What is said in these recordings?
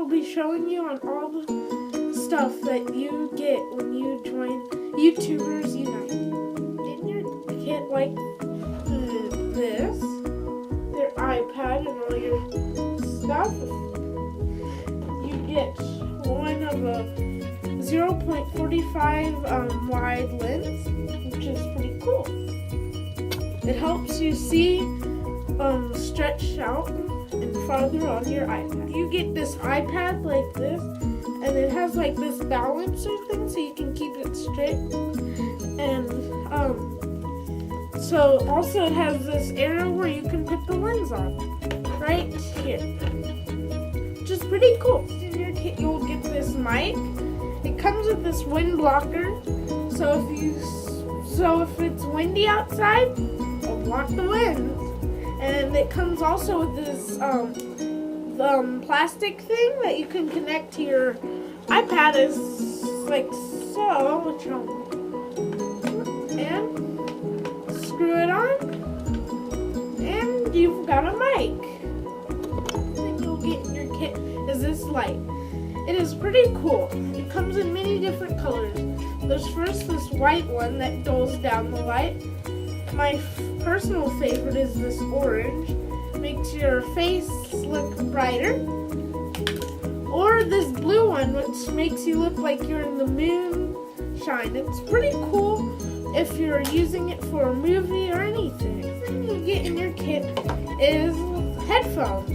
will be showing you on all the stuff that you get when you join YouTubers Unite. In your kit like this, your iPad and all your stuff, you get one of a 0.45 wide lens, which is pretty cool. It helps you see stretched out and farther on your iPad. You get this iPad like this, and it has like this balancer thing so you can keep it straight. And so also it has this arrow where you can put the lens on right here, which is pretty cool. In your kit you'll get this mic. It comes with this wind blocker, so if it's windy outside, it'll block the wind. And it comes also with this plastic thing that you can connect to your iPad, is like so, and screw it on, and you've got a mic. The thing you'll get in your kit is this light. It is pretty cool. It comes in many different colors. There's first this white one that dulls down the light. My personal favorite is this orange. Makes your face look brighter. Or this blue one, which makes you look like you're in the moonshine. It's pretty cool if you're using it for a movie or anything. The thing you get in your kit is headphones.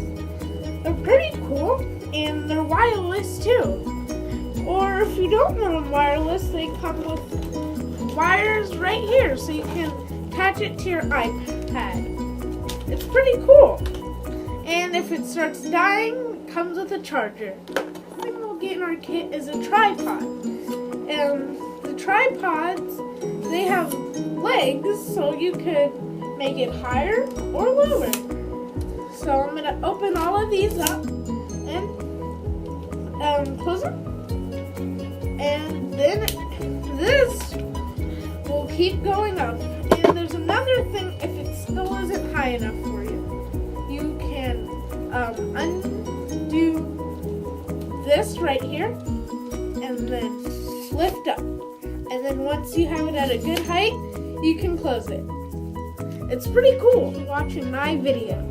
They're pretty cool, and they're wireless too. Or if you don't want them wireless, they come with wires right here, so you can attach it to your iPad. It's pretty cool. And if it starts dying, it comes with a charger. The thing we'll get in our kit is a tripod. And the tripods, they have legs, so you could make it higher or lower. So I'm going to open all of these up and close them. And then this will keep going up. And there's another thing, if it still isn't high enough for you, you can undo this right here and then lift up. And then once you have it at a good height, you can close it. It's pretty cool watching my video.